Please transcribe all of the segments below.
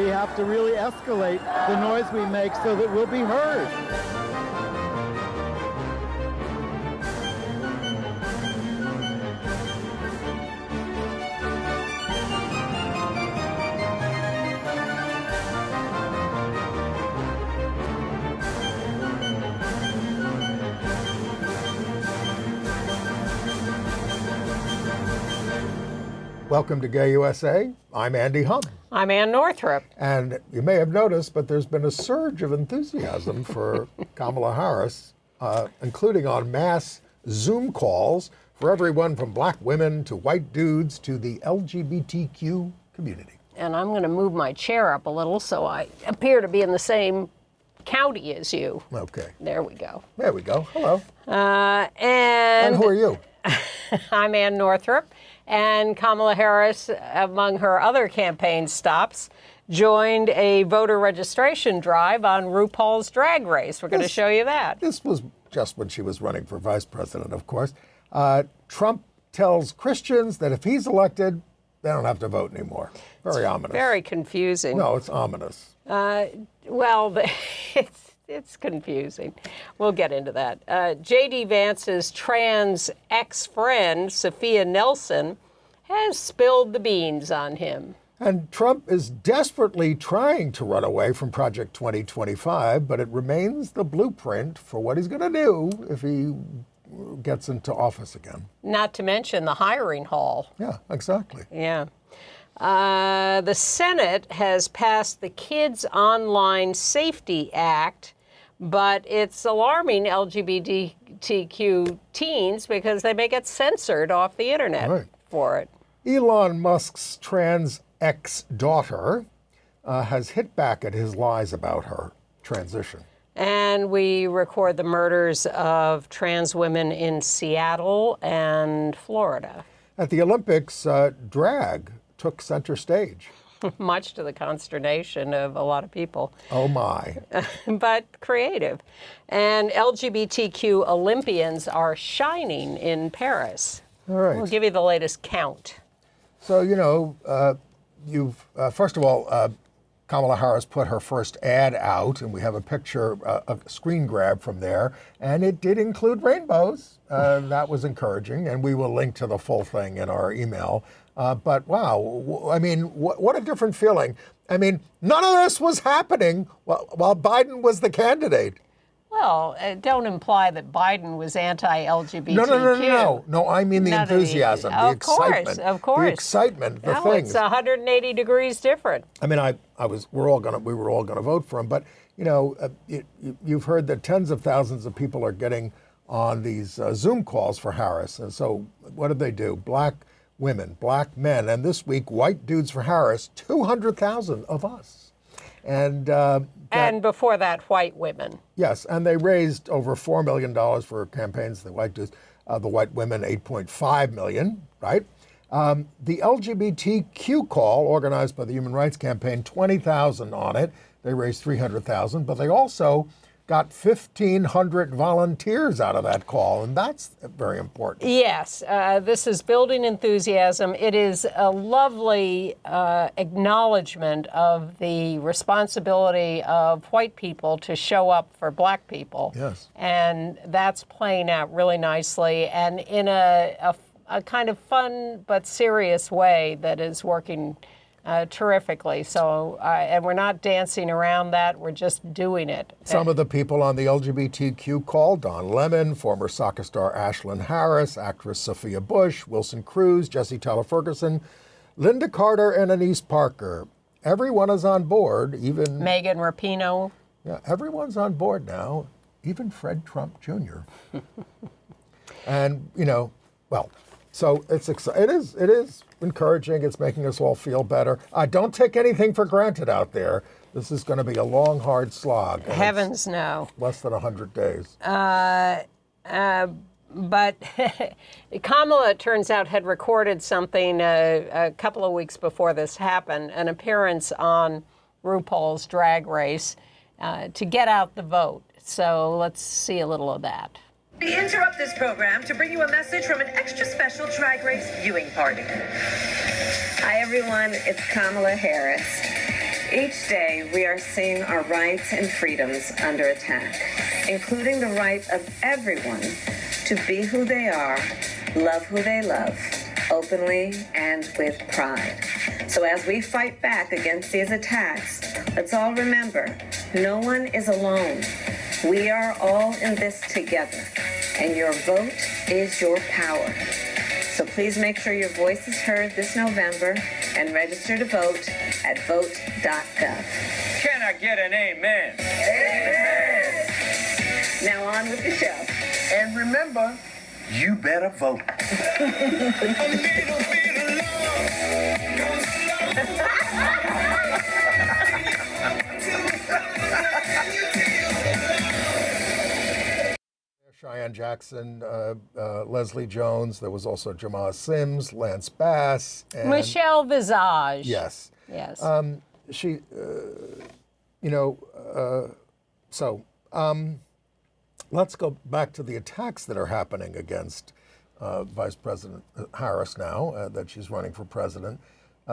have to really escalate the noise we make so that we'll be heard. Welcome to Gay USA. I'm Andy Hum. I'm Ann Northrup. And you may have noticed, but there's been a surge of enthusiasm for Kamala Harris, including on mass Zoom calls for everyone from black women to white dudes to the LGBTQ community. And I'm going to move my chair up a little so I appear to be in the same county as you. Okay. There we go. There we go. Hello. And who are you? I'm Ann Northrup. And Kamala Harris, among her other campaign stops, joined a voter registration drive on RuPaul's Drag Race. We're going to show you that. This was just when she was running for vice president, of course. Trump tells Christians that if he's elected, they don't have to vote anymore. Very ominous. Very confusing. No, it's ominous. Well, it's confusing. We'll get into that. J.D. Vance's trans ex-friend, Sophia Nelson, has spilled the beans on him. And Trump is desperately trying to run away from Project 2025, but it remains the blueprint for what he's going to do if he gets into office again. Not to mention the hiring hall. Yeah, exactly. Yeah. The Senate has passed the Kids Online Safety Act, but it's alarming LGBTQ teens because they may get censored off the internet for it. Elon Musk's trans ex-daughter has hit back at his lies about her transition. And we record the murders of trans women in Seattle and Florida. At the Olympics, drag took center stage. Much to the consternation of a lot of people. Oh, my. But creative. And LGBTQ Olympians are shining in Paris. All right. We'll give you the latest count. So, you know, first of all, Kamala Harris put her first ad out, and we have a picture, a screen grab from there, and it did include rainbows. That was encouraging, and we will link to the full thing in our email. But wow, I mean, what a different feeling. I mean, none of this was happening while Biden was the candidate. Well, don't imply that Biden was anti-LGBTQ. No, I mean the enthusiasm, the excitement. Of course. The excitement, the things. It's 180 degrees different. I mean, we were all gonna vote for him, but you know, you've heard that tens of thousands of people are getting on these Zoom calls for Harris, and so what did they do? Black women, black men, and this week, white dudes for Harris, 200,000 of us. And before that, white women. Yes, and they raised over $4 million for campaigns, the white dudes, the white women, $8.5 million, right? The LGBTQ call, organized by the Human Rights Campaign, 20,000 on it. They raised 300,000, but they also got 1,500 volunteers out of that call, and that's very important. Yes, this is building enthusiasm. It is a lovely acknowledgement of the responsibility of white people to show up for black people. Yes. And that's playing out really nicely and in a kind of fun but serious way that is working terrifically. So, and we're not dancing around that, we're just doing it. Some of the people on the LGBTQ call, Don Lemon, former soccer star Ashlyn Harris, actress Sophia Bush, Wilson Cruz, Jesse Tyler Ferguson, Linda Carter, and Anise Parker. Everyone is on board, even... Megan Rapinoe. Yeah, everyone's on board now, even Fred Trump Jr. And, you know, well, so it is encouraging. It's making us all feel better. Don't take anything for granted out there. This is going to be a long, hard slog. Heavens no. Less than 100 days. But Kamala, it turns out, had recorded something a couple of weeks before this happened, an appearance on RuPaul's Drag Race to get out the vote. So let's see a little of that. We interrupt this program to bring you a message from an extra special Drag Race viewing party. Hi, everyone. It's Kamala Harris. Each day, we are seeing our rights and freedoms under attack, including the right of everyone to be who they are, love who they love, openly and with pride. So as we fight back against these attacks, let's all remember, no one is alone. We are all in this together, and your vote is your power. So please make sure your voice is heard this November and register to vote at vote.gov. Can I get an amen? Amen. Now on with the show. And remember, you better vote. Cheyenne Jackson, Leslie Jones. There was also Jamal Sims, Lance Bass, and Michelle Visage. Yes. Yes. She, let's go back to the attacks that are happening against Vice President Harris now that she's running for president.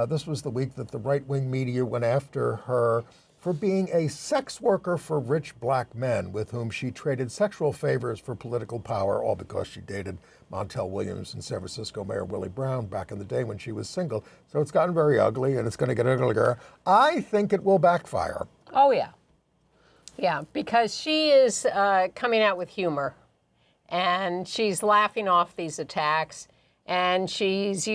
This was the week that the right-wing media went after her for being a sex worker for rich black men with whom she traded sexual favors for political power, all because she dated Montel Williams and San Francisco Mayor Willie Brown back in the day when she was single. So it's gotten very ugly, and it's going to get uglier. I think it will backfire. Oh, yeah. Yeah, because she is coming out with humor, and she's laughing off these attacks, and she's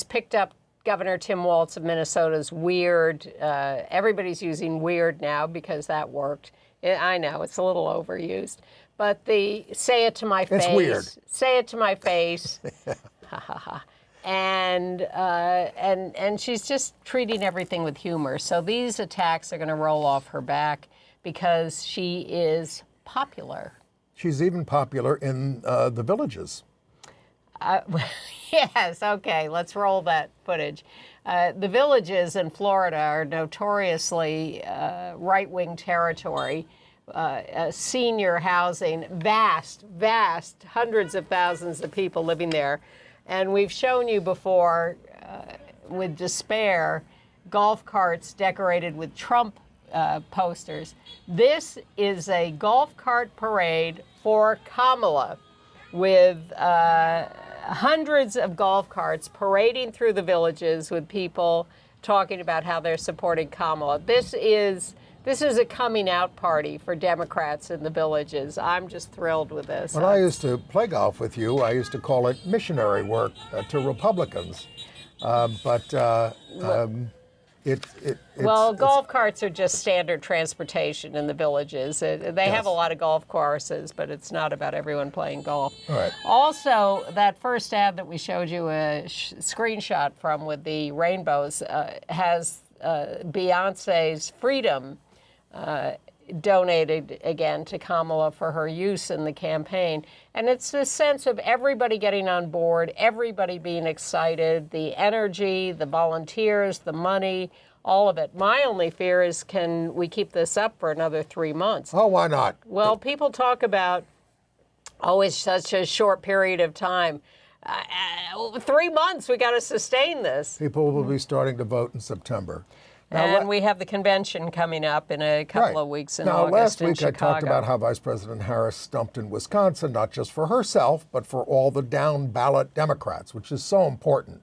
picked up Governor Tim Walz of Minnesota's weird. Everybody's using weird now because that worked. I know it's a little overused, but the say it to my face. It's weird. Say it to my face. Ha ha ha. And she's just treating everything with humor. So these attacks are going to roll off her back because she is popular. She's even popular in the villages. Yes, okay, let's roll that footage. The villages in Florida are notoriously right-wing territory, senior housing, vast, hundreds of thousands of people living there. And we've shown you before, with despair, golf carts decorated with Trump posters. This is a golf cart parade for Kamala, with hundreds of golf carts parading through the villages with people talking about how they're supporting Kamala. This is a coming out party for Democrats in the villages. I'm just thrilled with this. When I used to play golf with you, I used to call it missionary work to Republicans. Golf carts are just standard transportation in the villages. They have a lot of golf courses, but it's not about everyone playing golf. All right. Also, that first ad that we showed you a screenshot from with the rainbows has Beyonce's Freedom donated again to Kamala for her use in the campaign. And it's this sense of everybody getting on board, everybody being excited, the energy, the volunteers, the money, all of it. My only fear is, can we keep this up for another 3 months? Oh, why not? Well, people talk about, it's such a short period of time. 3 months, we got to sustain this. People will be starting to vote in September. And we have the convention coming up in a couple of weeks in August in Chicago. Last week I talked about how Vice President Harris stumped in Wisconsin, not just for herself, but for all the down-ballot Democrats, which is so important.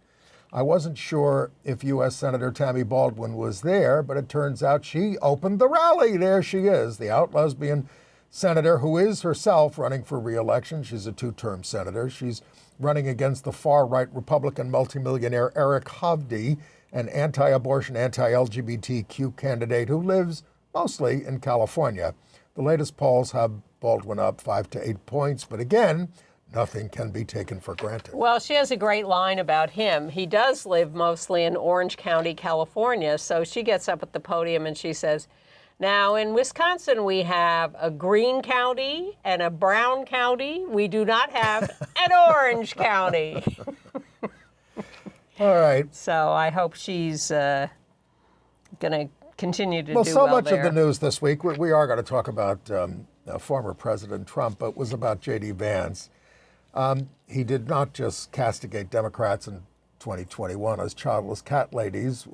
I wasn't sure if U.S. Senator Tammy Baldwin was there, but it turns out she opened the rally. There she is, the out-lesbian senator who is herself running for re-election. She's a two-term senator. She's running against the far-right Republican multimillionaire Eric Hovde, an anti-abortion, anti-LGBTQ candidate who lives mostly in California. The latest polls have Baldwin up 5 to 8 points, but again, nothing can be taken for granted. Well, she has a great line about him. He does live mostly in Orange County, California, so she gets up at the podium and she says, now in Wisconsin we have a green county and a brown county. We do not have an orange county. All right. So I hope she's going to continue to do well so much there. of the news this week, we are going to talk about former President Trump, but was about J.D. Vance. He did not just castigate Democrats in 2021 as childless cat ladies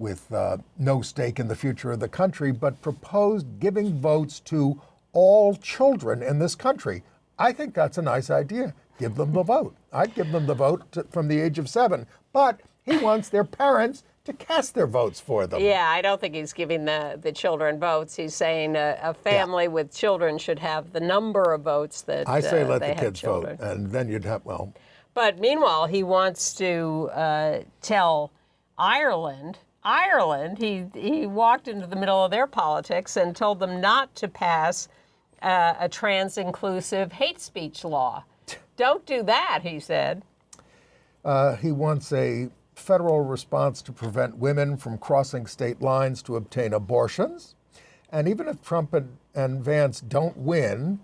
with no stake in the future of the country, but proposed giving votes to all children in this country. I think that's a nice idea. Give them the vote. I'd give them the vote from the age of 7. But he wants their parents to cast their votes for them. Yeah, I don't think he's giving the children votes. He's saying a family with children should have the number of votes that I say let they the kids have vote, and then you'd have, well. But meanwhile, he wants to tell Ireland, he walked into the middle of their politics and told them not to pass a trans-inclusive hate speech law. Don't do that, he said. He wants a federal response to prevent women from crossing state lines to obtain abortions. And even if Trump and Vance don't win,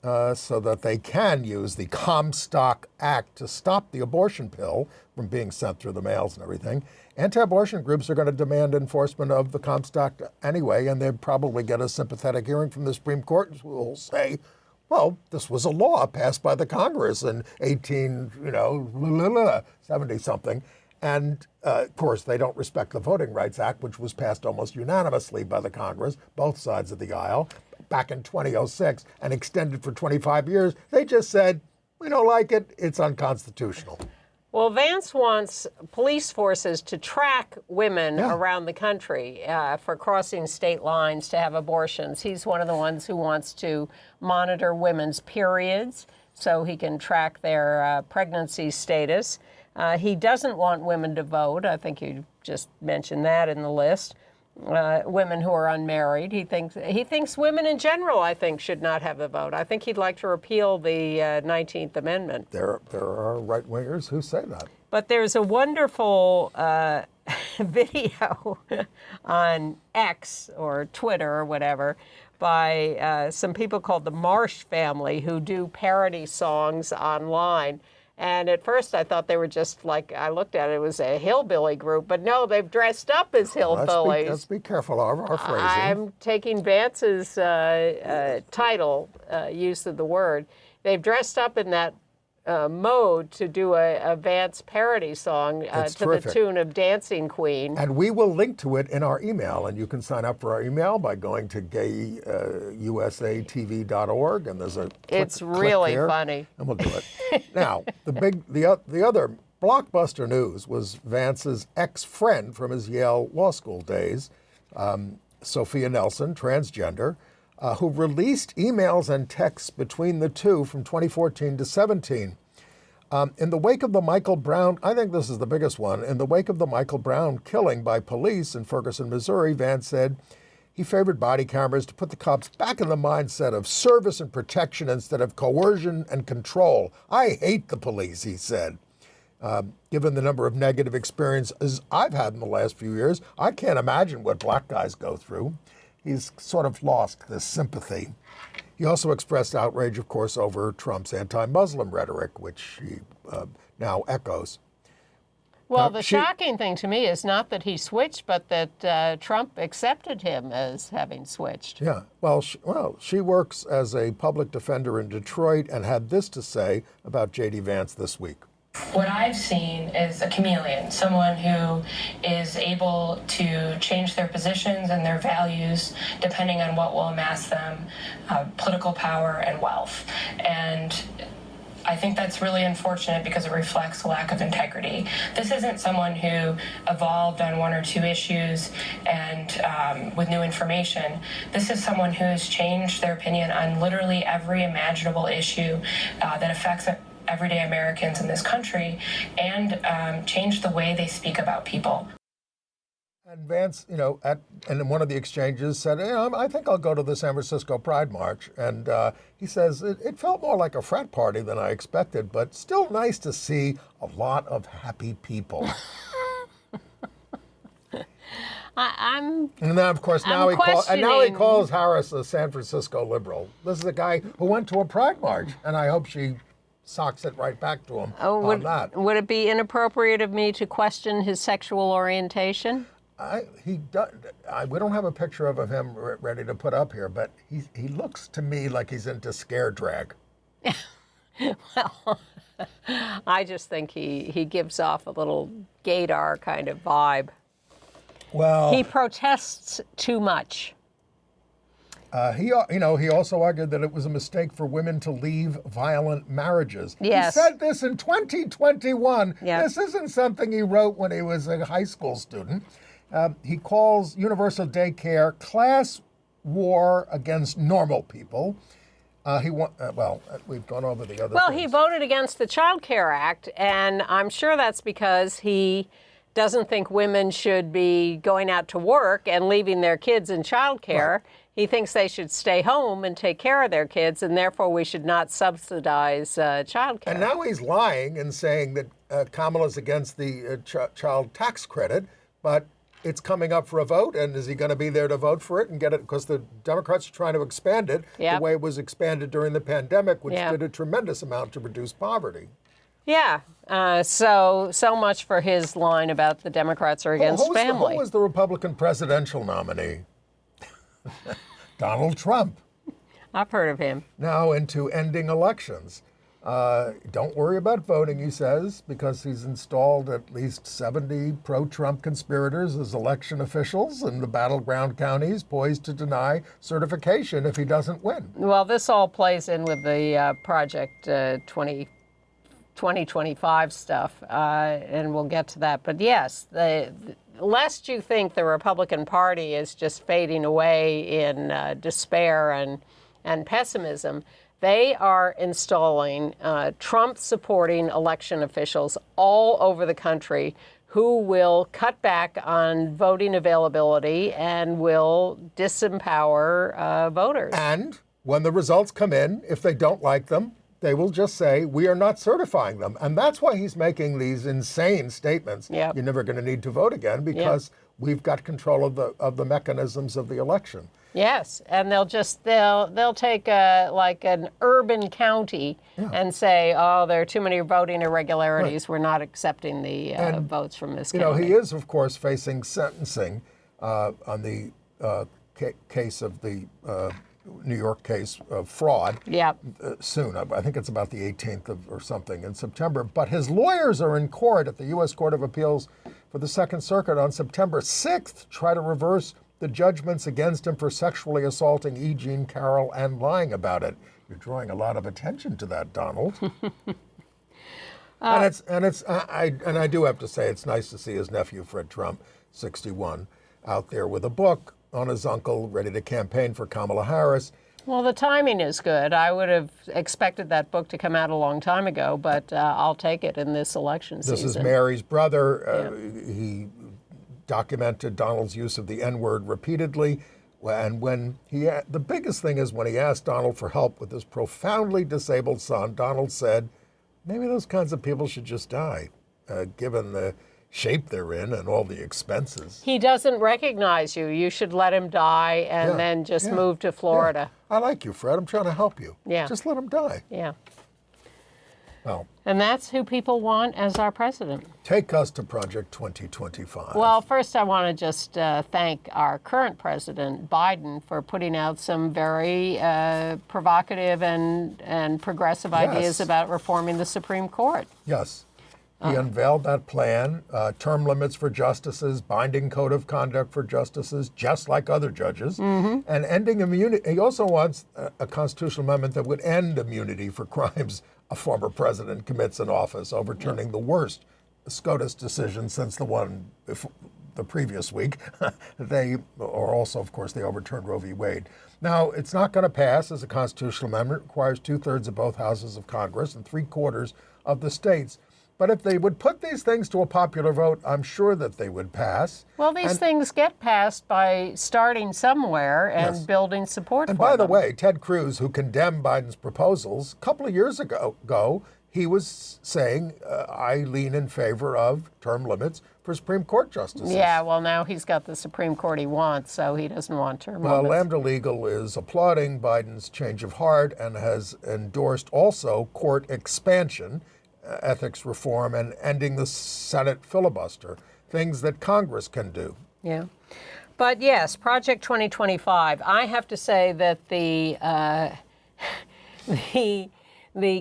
so that they can use the Comstock Act to stop the abortion pill from being sent through the mails and everything, anti-abortion groups are going to demand enforcement of the Comstock anyway, and they'd probably get a sympathetic hearing from the Supreme Court, who will say, well, this was a law passed by the Congress in 70-something. And, of course, they don't respect the Voting Rights Act, which was passed almost unanimously by the Congress, both sides of the aisle, back in 2006 and extended for 25 years. They just said, we don't like it, it's unconstitutional. Well, Vance wants police forces to track women around the country for crossing state lines to have abortions. He's one of the ones who wants to monitor women's periods so he can track their pregnancy status. He doesn't want women to vote. I think you just mentioned that in the list. Women who are unmarried. He thinks women in general, I think, should not have the vote. I think he'd like to repeal the 19th Amendment. There are right-wingers who say that. But there's a wonderful video on X or Twitter or whatever by some people called the Marsh family who do parody songs online. And at first I thought they were just like, I looked at it, it was a hillbilly group, but no, they've dressed up as hillbillies. Let's be careful of our phrasing. I'm taking Vance's title, use of the word. They've dressed up in that mode to do a Vance parody song to terrific. The tune of Dancing Queen. And we will link to it in our email, and you can sign up for our email by going to gayusatv.org, and there's a It's really click funny. and we'll do it. Now, the other blockbuster news was Vance's ex-friend from his Yale Law School days, Sophia Nelson, transgender, who released emails and texts between the two from 2014 to 17. In the wake of the Michael Brown, I think this is the biggest one, in the wake of the Michael Brown killing by police in Ferguson, Missouri, Vance said he favored body cameras to put the cops back in the mindset of service and protection instead of coercion and control. I hate the police, he said. Given the number of negative experiences I've had in the last few years, I can't imagine what black guys go through. He's sort of lost this sympathy. He also expressed outrage, of course, over Trump's anti-Muslim rhetoric, which he now echoes. Well, the shocking thing to me is not that he switched, but that Trump accepted him as having switched. Yeah, well, she works as a public defender in Detroit and had this to say about J.D. Vance this week. What I've seen is a chameleon, someone who is able to change their positions and their values depending on what will amass them political power and wealth. And I think that's really unfortunate because it reflects a lack of integrity. This isn't someone who evolved on one or two issues and with new information. This is someone who has changed their opinion on literally every imaginable issue that affects everyday Americans in this country and change the way they speak about people. And Vance, in one of the exchanges said, I think I'll go to the San Francisco Pride March. And he says, it felt more like a frat party than I expected, but still nice to see a lot of happy people. And then, of course, now he calls Harris a San Francisco liberal. This is a guy who went to a Pride March, and I hope she socks it right back to him on that. Would it be inappropriate of me to question his sexual orientation? We don't have a picture of him ready to put up here, but he looks to me like he's into scare drag. Well, I just think he gives off a little gaydar kind of vibe. Well, He protests too much. he also argued that it was a mistake for women to leave violent marriages. Yes. He said this in 2021. Yep. This isn't something he wrote when he was a high school student. He calls universal daycare class war against normal people. We've gone over the other Well, things. he voted against the Child Care Act, and I'm sure that's because he doesn't think women should be going out to work and leaving their kids in child care. Right. He thinks they should stay home and take care of their kids, and therefore we should not subsidize child care. And now he's lying and saying that Kamala's against the child tax credit, but it's coming up for a vote, and is he going to be there to vote for it and get it? Because the Democrats are trying to expand it Yep. the way it was expanded during the pandemic, which Yeah. did a tremendous amount to reduce poverty. Yeah. So much for his line about the Democrats are against family. Who was the Republican presidential nominee? Donald Trump. I've heard of him. Now into ending elections. Don't worry about voting, he says, because he's installed at least 70 pro-Trump conspirators as election officials in the battleground counties, poised to deny certification if he doesn't win. Well, this all plays in with the Project 2025 stuff, and we'll get to that. But yes, lest you think the Republican Party is just fading away in despair and pessimism, they are installing Trump-supporting election officials all over the country who will cut back on voting availability and will disempower voters. And when the results come in, if they don't like them, they will just say, we are not certifying them. And that's why he's making these insane statements. Yep. You're never going to need to vote again because we've got control of the mechanisms of the election. Yes, and they'll take like an urban county and say, oh, there are too many voting irregularities. We're not accepting the votes from this county. He is, of course, facing sentencing on the case of the New York case of fraud. Yep. Soon. I think it's about the 18th or something in September. But his lawyers are in court at the U.S. Court of Appeals for the Second Circuit on September 6th to try to reverse the judgments against him for sexually assaulting E. Jean Carroll and lying about it. You're drawing a lot of attention to that, Donald. And I do have to say it's nice to see his nephew Fred Trump, 61, out there with a book on his uncle, ready to campaign for Kamala Harris. Well, the timing is good. I would have expected that book to come out a long time ago, but I'll take it in this election season. This is Mary's brother. He documented Donald's use of the N-word repeatedly. And when the biggest thing is when he asked Donald for help with his profoundly disabled son, Donald said, maybe those kinds of people should just die, given the shape they're in and all the expenses. He doesn't recognize you. You should let him die and then just move to Florida. Yeah. I like you, Fred. I'm trying to help you. Yeah. Just let him die. Yeah. Well, And that's who people want as our president. take us to Project 2025. Well, first I want to just thank our current president, Biden, for putting out some very provocative and progressive ideas about reforming the Supreme Court. Yes. He unveiled that plan, term limits for justices, binding code of conduct for justices, just like other judges, and ending immunity. He also wants a constitutional amendment that would end immunity for crimes a former president commits in office, overturning the worst SCOTUS decision since the one the previous week. They overturned Roe v. Wade. Now, it's not going to pass as a constitutional amendment. It requires 2/3 of both houses of Congress and 3/4 of the states. But if they would put these things to a popular vote, I'm sure that they would pass. Well, these things get passed by starting somewhere and building support And for by the them. way, Ted Cruz, who condemned Biden's proposals, a couple of years ago, he was saying, I lean in favor of term limits for Supreme Court justices. Yeah, well, now he's got the Supreme Court he wants, so he doesn't want term Well, limits. Lambda Legal is applauding Biden's change of heart and has endorsed also court expansion, ethics reform, and ending the Senate filibuster, things that Congress can do. Yeah. But yes, Project 2025, I have to say that the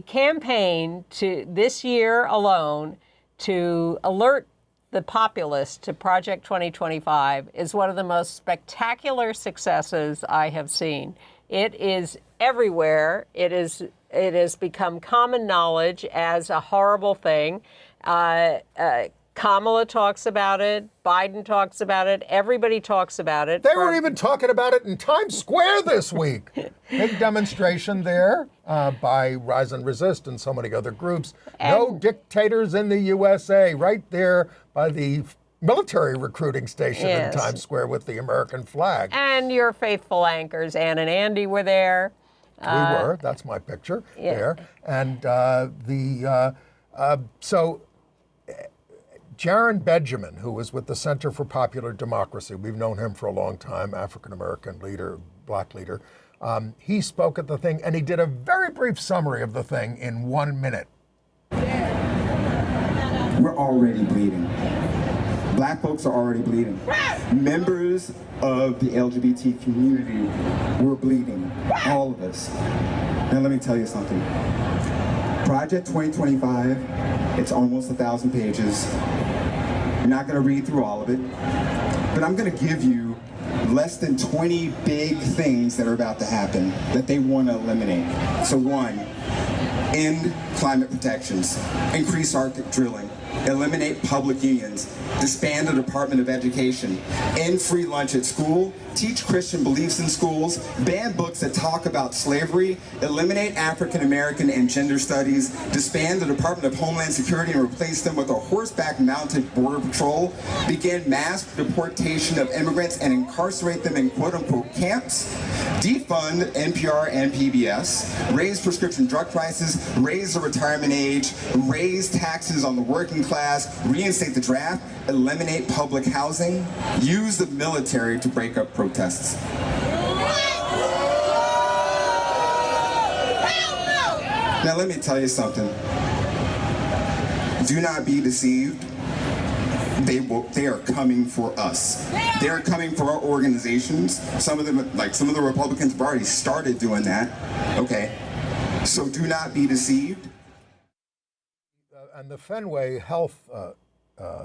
campaign to this year alone to alert the populace to Project 2025 is one of the most spectacular successes I have seen. It is everywhere. It has become common knowledge as a horrible thing. Kamala talks about it. Biden talks about it. Everybody talks about it. They were even talking about it in Times Square this week. Big demonstration there by Rise and Resist and so many other groups. No dictators in the USA, right there by the military recruiting station in Times Square with the American flag. And your faithful anchors, Ann and Andy, were there. We were. That's my picture there. And so Jaron Benjamin, who was with the Center for Popular Democracy, we've known him for a long time, African-American leader, black leader. He spoke at the thing, and he did a very brief summary of the thing in 1 minute. We're already bleeding. Black folks are already bleeding. Members of the LGBT community, we're bleeding. All of us. Now let me tell you something. Project 2025, it's almost 1,000 pages. I'm not going to read through all of it, but I'm going to give you less than 20 big things that are about to happen that they want to eliminate. So one, end climate protections, increase Arctic drilling, eliminate public unions, disband the Department of Education, end free lunch at school, teach Christian beliefs in schools, ban books that talk about slavery, eliminate African American and gender studies, disband the Department of Homeland Security and replace them with a horseback mounted border patrol, begin mass deportation of immigrants and incarcerate them in quote-unquote camps, defund NPR and PBS, raise prescription drug prices, raise the retirement age, raise taxes on the working class, reinstate the draft, eliminate public housing, use the military to break up protests. Now let me tell you something. Do not be deceived. They are coming for us. They are coming for our organizations. Some of them, like some of the Republicans, have already started doing that. Okay, so do not be deceived. And the Fenway Health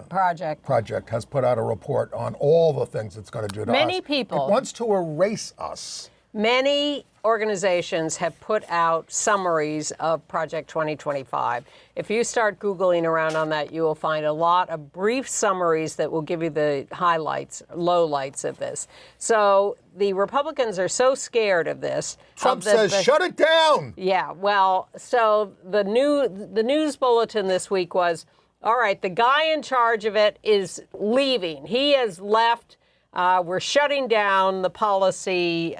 Project has put out a report on all the things it's going to do to us. Many people. It wants to erase us. Many organizations have put out summaries of Project 2025. If you start Googling around on that, you will find a lot of brief summaries that will give you the highlights, lowlights of this. So the Republicans are so scared of this. Trump says, shut it down. Yeah, well, so the news bulletin this week was, all right, the guy in charge of it is leaving. He has left. We're shutting down the policy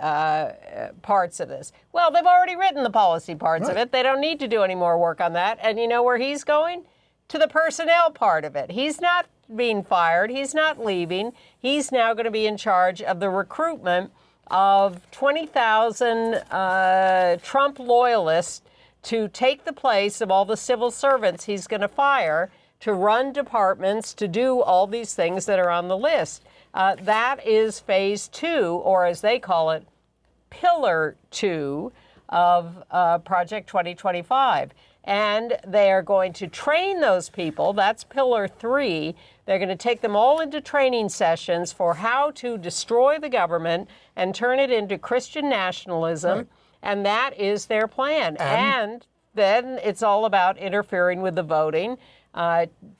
parts of this. Well, they've already written the policy parts of it. They don't need to do any more work on that. And you know where he's going? To the personnel part of it. He's not being fired. He's not leaving. He's now going to be in charge of the recruitment of 20,000 Trump loyalists to take the place of all the civil servants he's going to fire to run departments, to do all these things that are on the list. That is phase 2, or as they call it, pillar 2 of Project 2025. And they are going to train those people. That's pillar 3. They're going to take them all into training sessions for how to destroy the government and turn it into Christian nationalism. Right. And that is their plan. And then it's all about interfering with the voting,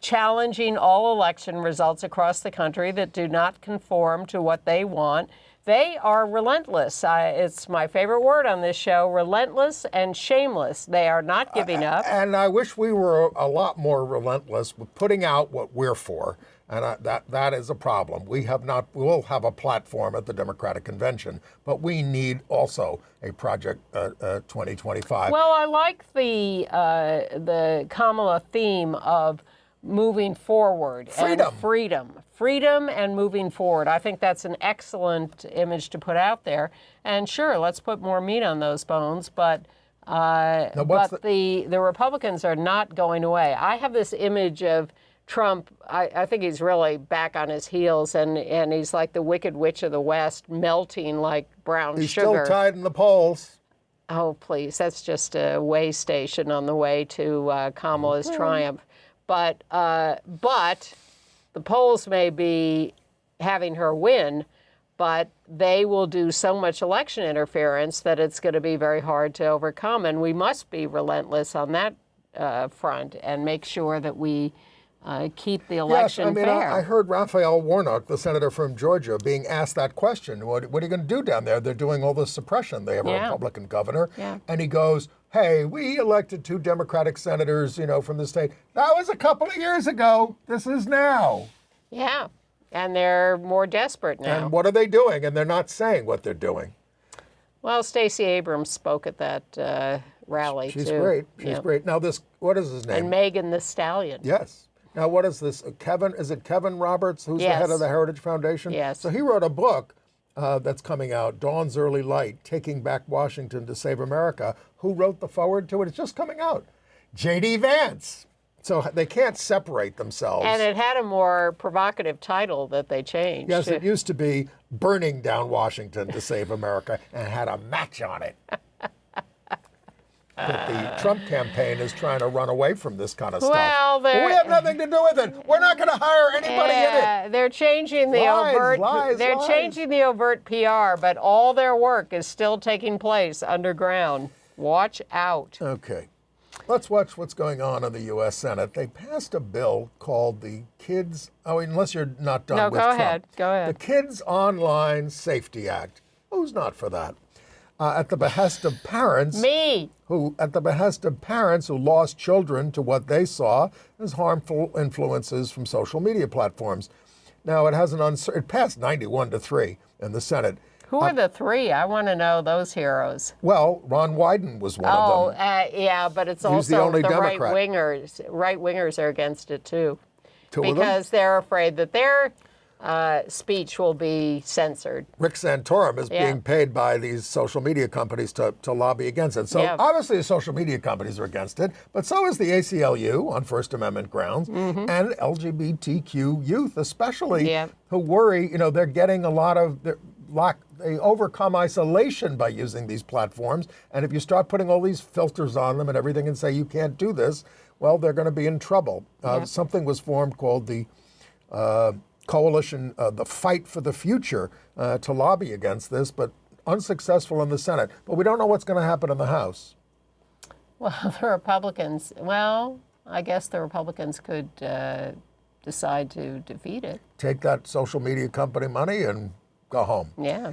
challenging all election results across the country that do not conform to what they want. They are relentless. It's my favorite word on this show, relentless and shameless. They are not giving up. And I wish we were a lot more relentless with putting out what we're for. And that is a problem. We'll have a platform at the Democratic Convention, but we need also a Project 2025. Well, I like the Kamala theme of moving forward. Freedom and moving forward. I think that's an excellent image to put out there. And sure, let's put more meat on those bones, but the Republicans are not going away. I have this image of Trump. I think he's really back on his heels, and he's like the Wicked Witch of the West, melting like brown sugar. He's still tied in the polls. Oh, please. That's just a way station on the way to Kamala's triumph. But the polls may be having her win, but they will do so much election interference that it's going to be very hard to overcome. And we must be relentless on that front and make sure that we keep the election fair. I heard Raphael Warnock, the senator from Georgia, being asked that question. What are you going to do down there? They're doing all this suppression. They have a Republican governor. Yeah. And he goes, hey, we elected 2 Democratic senators, from the state. That was a couple of years ago. This is now. Yeah. And they're more desperate now. And what are they doing? And they're not saying what they're doing. Well, Stacey Abrams spoke at that rally, She's too. great. She's great. Now, what is his name? And Megan the Stallion. Yes. Now, what is this? Is it Kevin Roberts, who's the head of the Heritage Foundation? Yes. So he wrote a book that's coming out, Dawn's Early Light, Taking Back Washington to Save America. Who wrote the foreword to it? It's just coming out. J.D. Vance. So they can't separate themselves. And it had a more provocative title that they changed. Yes, it used to be Burning Down Washington to Save America, and it had a match on it. But the Trump campaign is trying to run away from this kind of stuff. Well, we have nothing to do with it. We're not going to hire anybody in it. They're changing the changing the overt PR, but all their work is still taking place underground. Watch out. Okay. Let's watch what's going on in the U.S. Senate. They passed a bill called the Kids, unless you're not done with Trump. Go ahead. The Kids Online Safety Act. Who's not for that? At the behest of parents. Me. At the behest of parents who lost children to what they saw as harmful influences from social media platforms. Now, it passed 91-3 in the Senate. Who are the 3? I want to know those heroes. Well, Ron Wyden was one of them. Yeah, but it's He's the also only the Democrat. right-wingers. Right-wingers are against it, too. Two of them? Because they're afraid that their speech will be censored. Rick Santorum is being paid by these social media companies to lobby against it. So obviously the social media companies are against it, but so is the ACLU on First Amendment grounds, and LGBTQ youth especially, who worry, they're getting a lot of... They overcome isolation by using these platforms. And if you start putting all these filters on them and everything and say you can't do this, well, they're going to be in trouble. Something was formed called the Coalition, the Fight for the Future, to lobby against this, but unsuccessful in the Senate. But we don't know what's going to happen in the House. Well, the Republicans, I guess the Republicans could decide to defeat it. Take that social media company money and go home. Yeah.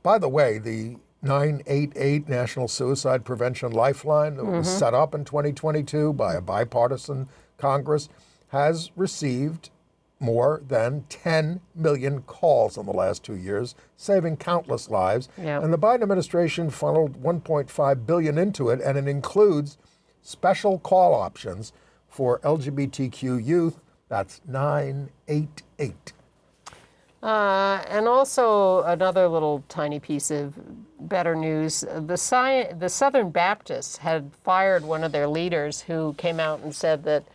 By the way, the 988 National Suicide Prevention Lifeline that was set up in 2022 by a bipartisan Congress has received more than 10 million calls in the last 2 years, saving countless lives. Yeah. And the Biden administration funneled $1.5 billion into it, and it includes special call options for LGBTQ youth. That's 988. And also another little tiny piece of better news. The Southern Baptists had fired one of their leaders who came out and said that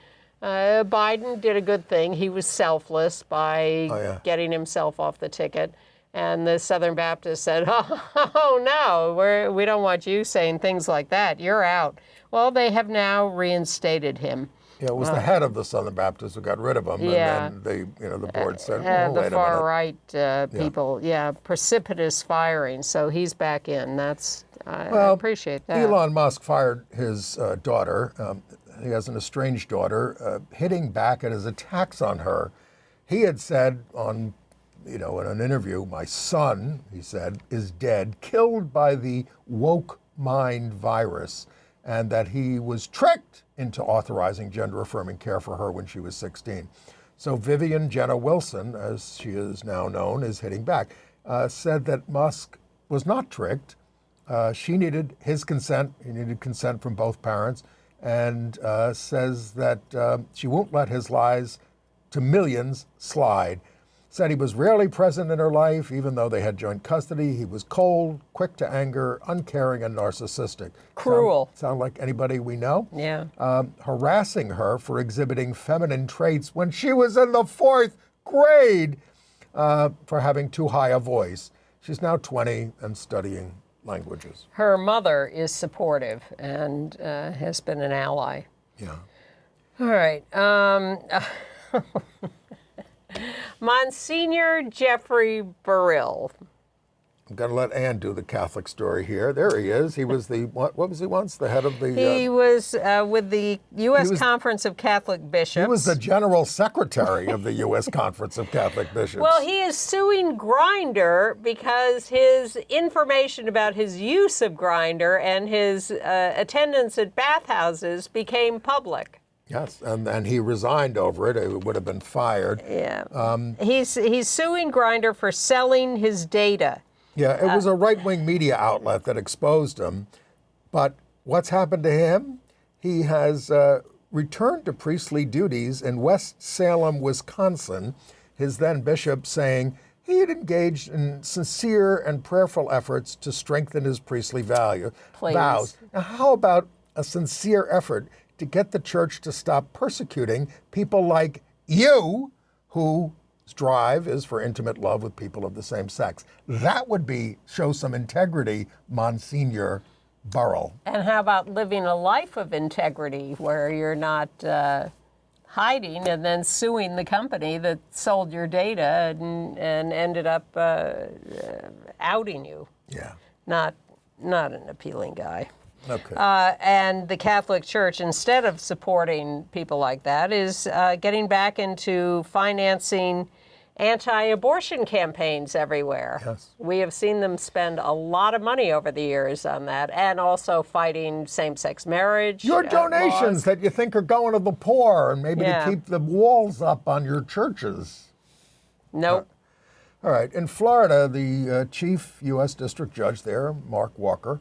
Biden did a good thing. He was selfless by getting himself off the ticket. And the Southern Baptists said, oh no, we don't want you saying things like that. You're out. Well, they have now reinstated him. Yeah, it was the head of the Southern Baptists who got rid of him, and then the board said, well, the far right people, precipitous firing. So he's back in. I appreciate that. Elon Musk fired his daughter. He has an estranged daughter, hitting back at his attacks on her. He had said in an interview, my son, he said, is dead, killed by the woke mind virus, and that he was tricked into authorizing gender-affirming care for her when she was 16. So Vivian Jenna Wilson, as she is now known, is hitting back, said that Musk was not tricked. She needed his consent. He needed consent from both parents, and says that she won't let his lies to millions slide. Said he was rarely present in her life, even though they had joint custody. He was cold, quick to anger, uncaring, and narcissistic. Cruel. Sound like anybody we know? Yeah. Harassing her for exhibiting feminine traits when she was in the 4th grade for having too high a voice. She's now 20 and studying languages. Her mother is supportive and has been an ally. Yeah. All right. Monsignor Jeffrey Burrill. I'm going to let Ann do the Catholic story here. There he is. He was the, what was he once? The head of the... He was with the U.S. Conference of Catholic Bishops. He was the General Secretary of the U.S. Conference of Catholic Bishops. Well, he is suing Grindr because his information about his use of Grindr and his attendance at bathhouses became public. Yes, and he resigned over it. He would have been fired. Yeah. He's suing Grindr for selling his data. Yeah, it was a right-wing media outlet that exposed him. But what's happened to him? He has returned to priestly duties in West Salem, Wisconsin, his then bishop saying he had engaged in sincere and prayerful efforts to strengthen his priestly vows. Now, how about a sincere effort to get the church to stop persecuting people like you, whose drive is for intimate love with people of the same sex? That would show some integrity, Monsignor Burrill. And how about living a life of integrity where you're not hiding and then suing the company that sold your data and ended up outing you? Yeah. Not an appealing guy. Okay. And the Catholic Church, instead of supporting people like that, is getting back into financing anti-abortion campaigns everywhere. Yes. We have seen them spend a lot of money over the years on that, and also fighting same-sex marriage. Your donations laws that you think are going to the poor and maybe Yeah. to keep the walls up on your churches. Nope. All right. In Florida, the chief U.S. district judge there, Mark Walker,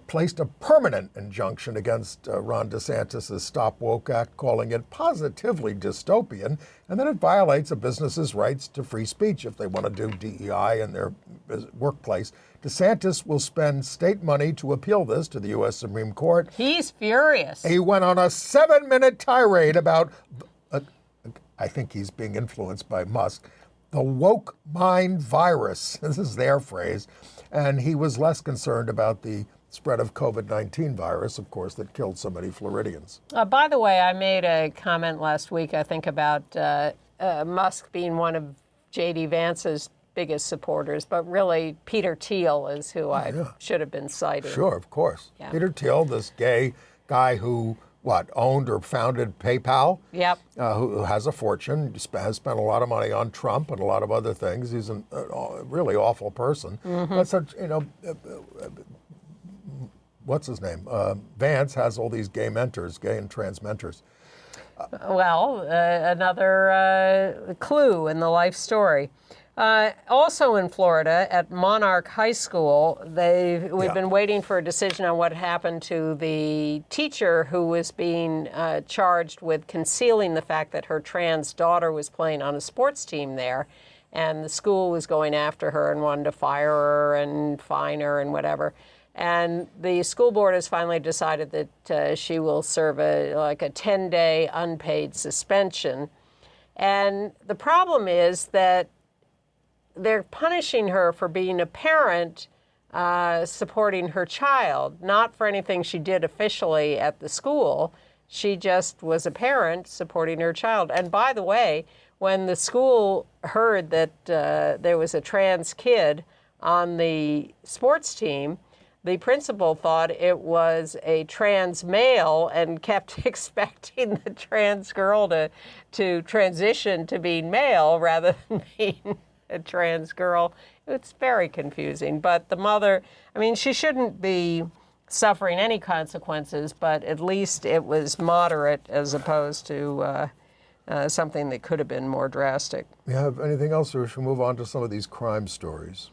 placed a permanent injunction against Ron DeSantis' Stop Woke Act, calling it positively dystopian, and that it violates a business's rights to free speech if they want to do DEI in their workplace. DeSantis will spend state money to appeal this to the U.S. Supreme Court. He's furious. He went on a 7-minute tirade about, I think he's being influenced by Musk, the woke mind virus. This is their phrase. And he was less concerned about the spread of COVID-19 virus, of course, that killed so many Floridians. By the way, I made a comment last week, I think, about Musk being one of J.D. Vance's biggest supporters, but really Peter Thiel is who I should have been citing. Sure, of course. Yeah. Peter Thiel, this gay guy who, owned or founded PayPal? Yep. Who has a fortune, has spent a lot of money on Trump and a lot of other things. He's a really awful person. But such, what's his name? Vance has all these gay mentors, gay and trans mentors. Well, another clue in the life story. Also in Florida, at Monarch High School, we've been waiting for a decision on what happened to the teacher who was being charged with concealing the fact that her trans daughter was playing on a sports team there. And the school was going after her and wanted to fire her and fine her and whatever. And the school board has finally decided that she will serve a 10-day unpaid suspension. And the problem is that they're punishing her for being a parent supporting her child, not for anything she did officially at the school. She just was a parent supporting her child. And by the way, when the school heard that there was a trans kid on the sports team, the principal thought it was a trans male and kept expecting the trans girl to transition to being male rather than being a trans girl. It's very confusing. But the mother, she shouldn't be suffering any consequences, but at least it was moderate as opposed to something that could have been more drastic. You have anything else, or should we move on to some of these crime stories?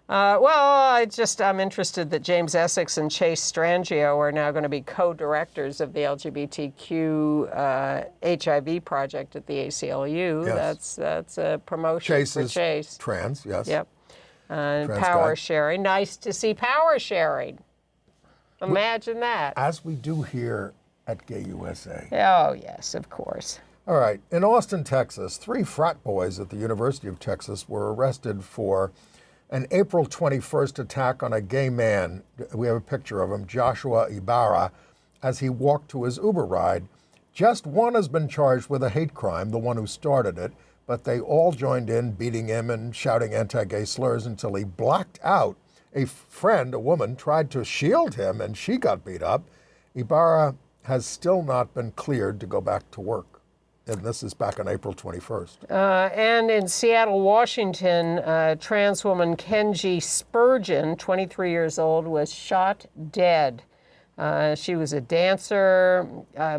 I'm interested that James Essex and Chase Strangio are now going to be co-directors of the LGBTQ HIV project at the ACLU. Yes. That's a promotion for Chase. Trans, yes. Yep. Power guy. sharing. Nice to see power sharing. Imagine that. As we do here at Gay USA. Oh, yes, of course. All right. In Austin, Texas, 3 frat boys at the University of Texas were arrested for an April 21st attack on a gay man. We have a picture of him, Joshua Ibarra, as he walked to his Uber ride Just one has been charged with a hate crime, the one who started it, but they all joined in beating him and shouting anti-gay slurs until he blacked out. A friend, a woman, tried to shield him and she got beat up. Ibarra has still not been cleared to go back to work. And this is back on April 21st. And in Seattle, Washington, trans woman Kenji Spurgeon, 23 years old, was shot dead. She was a dancer,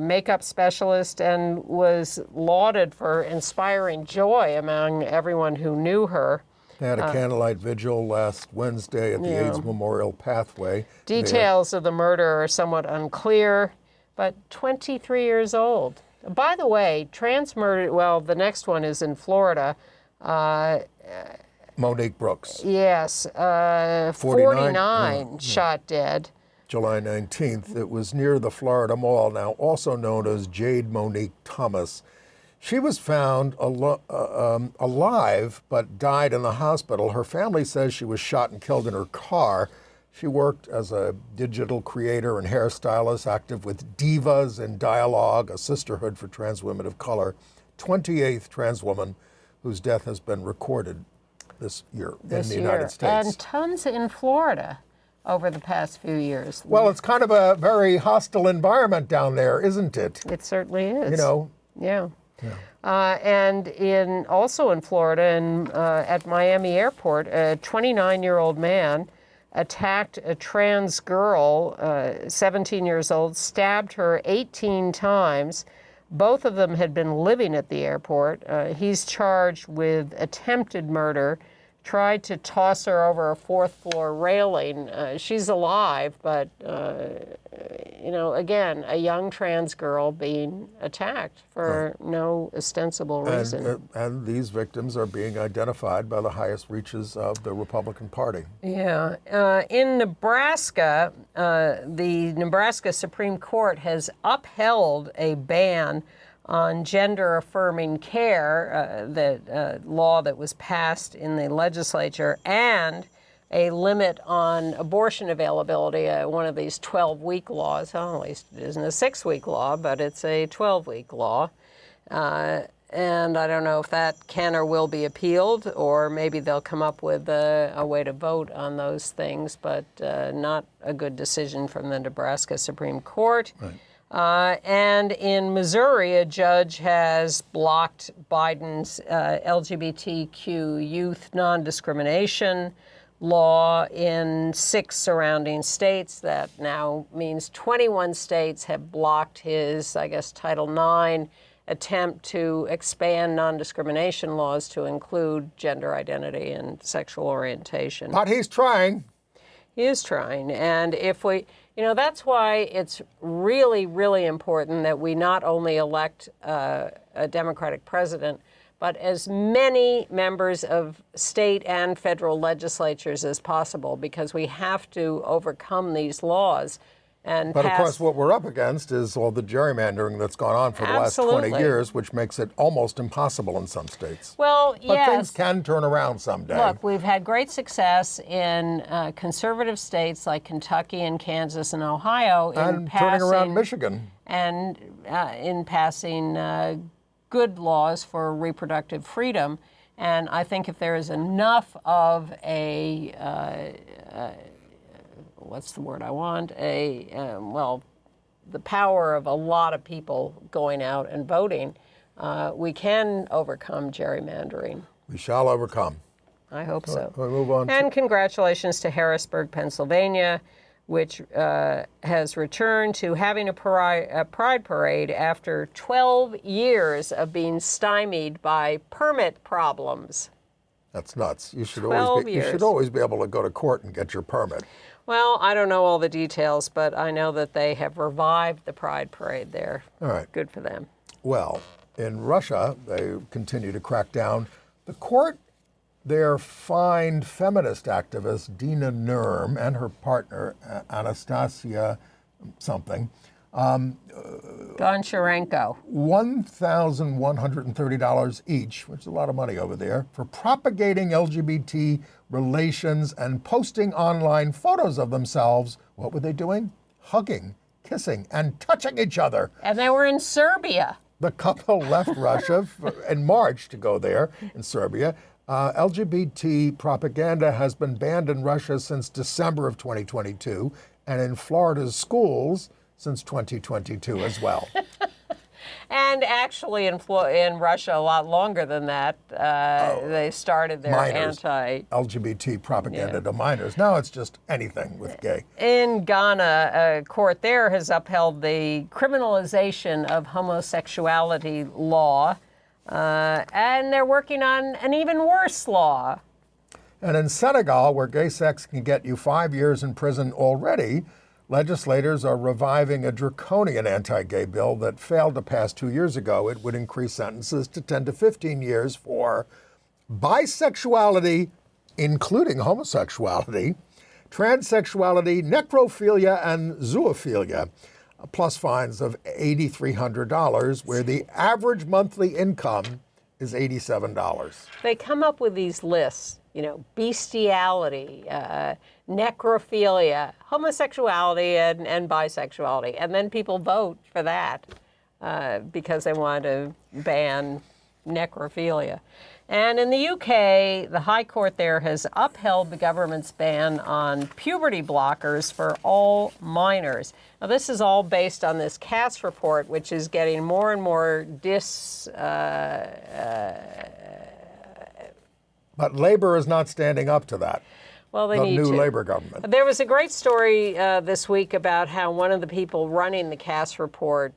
makeup specialist, and was lauded for inspiring joy among everyone who knew her. They had a candlelight vigil last Wednesday at the AIDS Memorial Pathway. Details of the murder are somewhat unclear, but 23 years old. By the way, trans murder, well, the next one is in Florida. Monique Brooks. Yes, 49 shot dead. July 19th. It was near the Florida Mall, now also known as Jade Monique Thomas. She was found alive, but died in the hospital. Her family says she was shot and killed in her car. She worked as a digital creator and hairstylist, active with Divas in Dialogue, a sisterhood for trans women of color, 28th trans woman whose death has been recorded this year in the United States. And tons in Florida over the past few years. Well, it's kind of a very hostile environment down there, isn't it? It certainly is. You know? Yeah. And also in Florida, at Miami Airport, a 29-year-old man attacked a trans girl, 17 years old, stabbed her 18 times. Both of them had been living at the airport. He's charged with attempted murder, tried to toss her over a fourth-floor railing. She's alive, but, again, a young trans girl being attacked for no ostensible reason. And these victims are being identified by the highest reaches of the Republican Party. Yeah. In Nebraska, the Nebraska Supreme Court has upheld a ban on gender-affirming care, the law that was passed in the legislature, and a limit on abortion availability, one of these 12-week laws. Well, at least it isn't a 6-week law, but it's a 12-week law. And I don't know if that can or will be appealed, or maybe they'll come up with a way to vote on those things, but not a good decision from the Nebraska Supreme Court. Right. And in Missouri, a judge has blocked Biden's LGBTQ youth non-discrimination law in 6 surrounding states. That now means 21 states have blocked his, I guess, Title IX attempt to expand non-discrimination laws to include gender identity and sexual orientation. But he's trying. He is trying. And if we, that's why it's really, really important that we not only elect a Democratic president, but as many members of state and federal legislatures as possible, because we have to overcome these laws. But of course, what we're up against is all the gerrymandering that's gone on for the last 20 years, which makes it almost impossible in some states. Well, but things can turn around someday. Look, we've had great success in conservative states like Kentucky and Kansas and Ohio and turning around Michigan. And in passing good laws for reproductive freedom. And I think if there is enough of what's the word I want? The power of a lot of people going out and voting, we can overcome gerrymandering. We shall overcome. I hope so. We'll move on. And congratulations to Harrisburg, Pennsylvania, which has returned to having a pride parade after 12 years of being stymied by permit problems. That's nuts. You should always be able to go to court and get your permit. Well, I don't know all the details, but I know that they have revived the Pride Parade there. All right. Good for them. Well, in Russia, they continue to crack down. The court there fined feminist activist Dina Nurm and her partner, Anastasia something, Goncharenko. $1,130 each, which is a lot of money over there, for propagating LGBT relations and posting online photos of themselves. What were they doing? Hugging kissing and touching each other. And they were in Serbia. The couple left Russia in March to go there in Serbia. LGBT propaganda has been banned in Russia since December of 2022 and in Florida's schools since 2022 as well. And actually in Russia a lot longer than that. They started their LGBT propaganda to minors. Now it's just anything with gay. In Ghana, a court there has upheld the criminalization of homosexuality law, and they're working on an even worse law. And in Senegal, where gay sex can get you 5 years in prison already, legislators are reviving a draconian anti-gay bill that failed to pass 2 years ago. It would increase sentences to 10 to 15 years for bisexuality, including homosexuality, transsexuality, necrophilia, and zoophilia, plus fines of $8,300, where the average monthly income is $87. They come up with these lists, bestiality, necrophilia, homosexuality, and bisexuality. And then people vote for that because they want to ban necrophilia. And in the UK, the High Court there has upheld the government's ban on puberty blockers for all minors. Now, this is all based on this Cass report, which is getting more and more But Labor is not standing up to that. Well, they the need new to. Labor government. There was a great story this week about how one of the people running the Cass report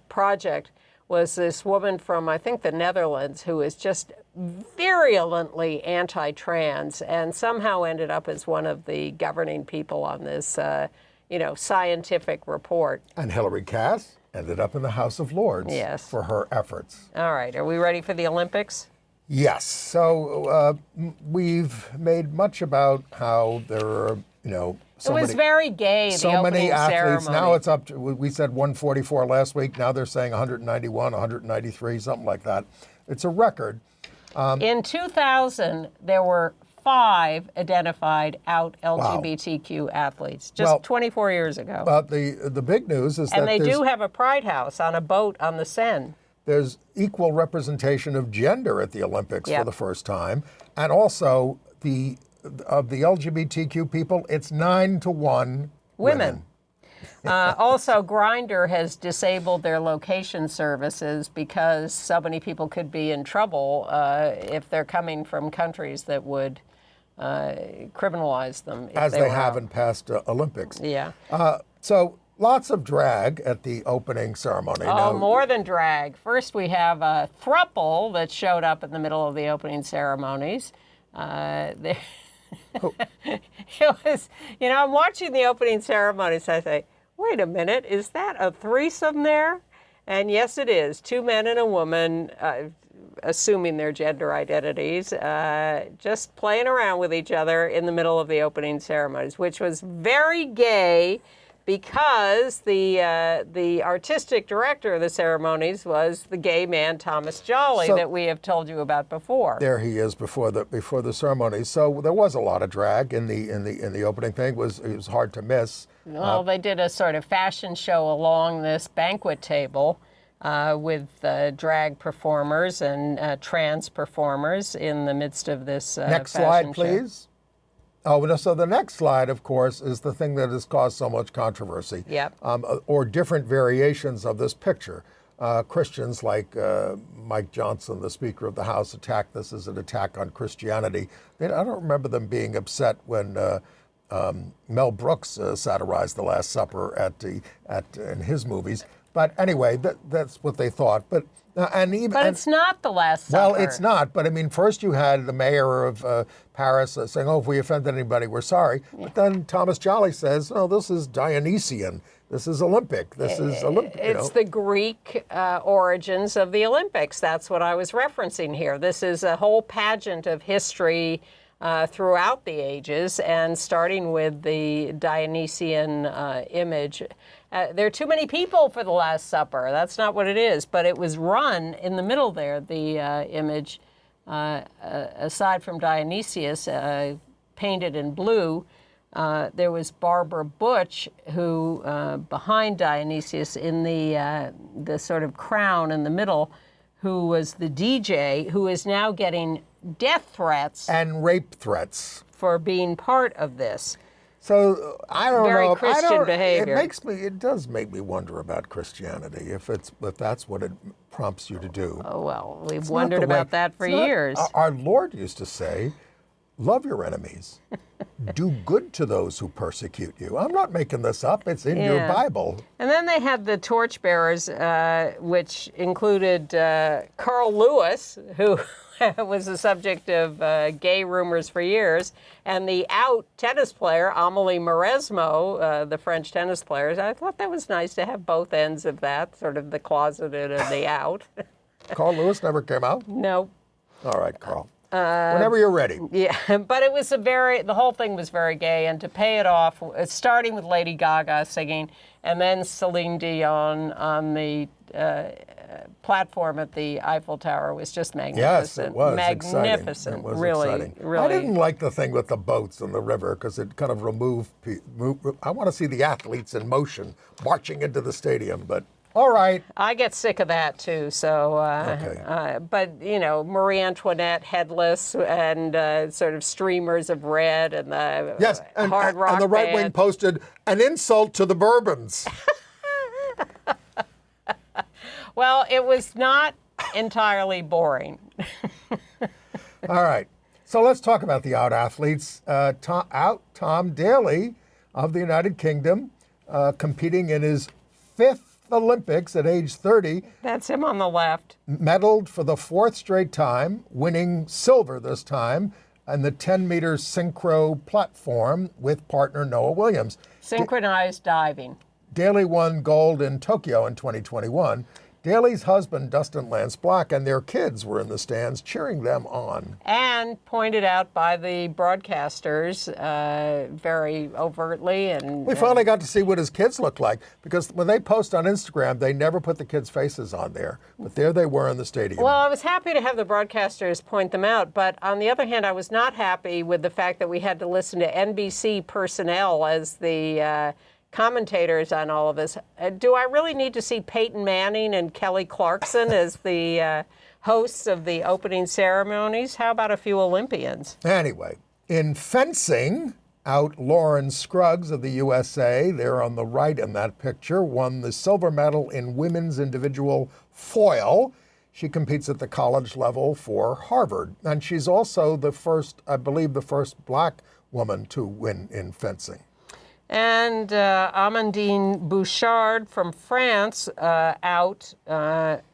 project was this woman from, I think, the Netherlands, who is just virulently anti-trans and somehow ended up as one of the governing people on this, scientific report. And Hillary Cass ended up in the House of Lords for her efforts. All right. Are we ready for the Olympics? Yes. So we've made much about how there are, it was very gay, the so many athletes. ceremony. Now it's up to, we said 144 last week. Now they're saying 191, 193, something like that. It's a record. In 2000, there were 5 identified out LGBTQ athletes, just 24 years ago. But the big news is and that they do have a pride house on a boat on the Seine. There's equal representation of gender at the Olympics for the first time. And also, of the LGBTQ people, it's 9 to 1 women. Also, Grindr has disabled their location services because so many people could be in trouble if they're coming from countries that would criminalize them. As they have in past Olympics. Yeah. So lots of drag at the opening ceremony. Oh, more than drag. First, we have a throuple that showed up in the middle of the opening ceremonies. It was, I'm watching the opening ceremonies. I say, wait a minute, is that a threesome there? And yes, it is. 2 men and a woman, assuming their gender identities, just playing around with each other in the middle of the opening ceremonies, which was very gay because the artistic director of the ceremonies was the gay man Thomas Jolly that we have told you about before. There he is before the ceremony. So there was a lot of drag in the opening thing. It was hard to miss. Well, they did a sort of fashion show along this banquet table with drag performers and trans performers in the midst of this Next fashion slide, show. please. Oh, so the next slide, of course, is the thing that has caused so much controversy. Yep. Or different variations of this picture. Christians like Mike Johnson, the Speaker of the House, attacked this as an attack on Christianity. I don't remember them being upset when Mel Brooks satirized the Last Supper in his movies. But anyway, that's what they thought. But it's not the Last Supper. Well, it's not. But I mean, first you had the mayor of Paris saying, "Oh, if we offended anybody, we're sorry." Yeah. But then Thomas Jolly says, "Oh, this is Dionysian. This is Olympic. This is Olympic." It's the Greek origins of the Olympics. That's what I was referencing here. This is a whole pageant of history throughout the ages, and starting with the Dionysian image. There are too many people for the Last Supper. That's not what it is. But it was run in the middle there, the image, aside from Dionysius, painted in blue, there was Barbara Butch, who behind Dionysius in the sort of crown in the middle, who was the DJ, who is now getting death threats and rape threats for being part of this. So I don't Very know. Christian behavior. It does make me wonder about Christianity if that's what it prompts you to do. Oh, well, we've It's wondered not the way- about that for it's not- years. Our Lord used to say, "Love your enemies, do good to those who persecute you." I'm not making this up. It's in your Yeah. Bible. And then they had the torchbearers, which included Carl Lewis, who was the subject of gay rumors for years, and the out tennis player, Amélie Mauresmo, the French tennis players. I thought that was nice to have both ends of that, sort of the closeted and the out. Carl Lewis never came out? No. All right, Carl. Whenever you're ready. Yeah, but it was the whole thing was very gay, and to pay it off, starting with Lady Gaga singing, and then Celine Dion on the platform at the Eiffel Tower was just magnificent. Yes, it was magnificent. exciting. It was really, exciting. really. I didn't like the thing with the boats in the river because it kind of removed. I want to see the athletes in motion marching into the stadium, but. All right. I get sick of that too. So, Okay. but you know, Marie Antoinette headless and sort of streamers of red and the Yes, and, hard rock and the right wing band. posted an insult to the Bourbons. Well, it was not entirely boring. All right. So let's talk about the out athletes. Tom Daley of the United Kingdom, competing in his 5th Olympics at age 30. That's him on the left. Medaled for the 4th straight time, winning silver this time in the 10-meter synchro platform with partner Noah Williams. Synchronized diving. Daley won gold in Tokyo in 2021. Daley's husband, Dustin Lance Black, and their kids were in the stands cheering them on. And pointed out by the broadcasters very overtly. And We finally got to see what his kids look like, because when they post on Instagram, they never put the kids' faces on there. But there they were in the stadium. Well, I was happy to have the broadcasters point them out, but on the other hand, I was not happy with the fact that we had to listen to NBC personnel as the commentators on all of this. Do I really need to see Peyton Manning and Kelly Clarkson as the hosts of the opening ceremonies? How about a few Olympians? Anyway, in fencing, out Lauren Scruggs of the USA, there on the right in that picture, won the silver medal in women's individual foil. She competes at the college level for Harvard. And she's also the first, I believe, the first black woman to win in fencing. And Amandine Bouchard from France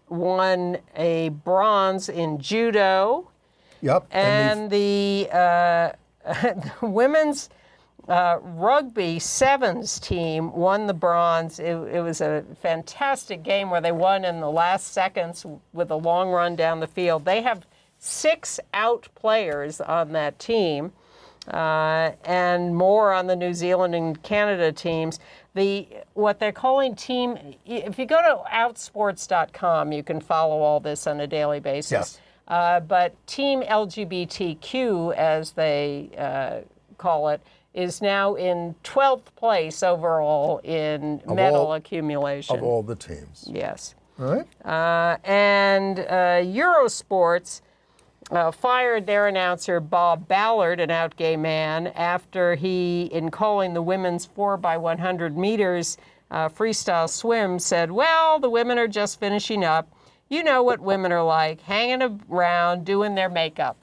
won a bronze in judo. Yep. And the women's rugby sevens team won the bronze. It was a fantastic game where they won in the last seconds with a long run down the field. They have 6 out players on that team. And more on the New Zealand and Canada teams. What they're calling team, if you go to outsports.com, you can follow all this on a daily basis. Yes. But Team LGBTQ, as they call it, is now in 12th place overall in medal accumulation. Of all the teams. Yes. All right. And Eurosports fired their announcer, Bob Ballard, an out gay man, after he, in calling the women's 4x100 meters freestyle swim, said, well, the women are just finishing up. You know what women are like, hanging around, doing their makeup.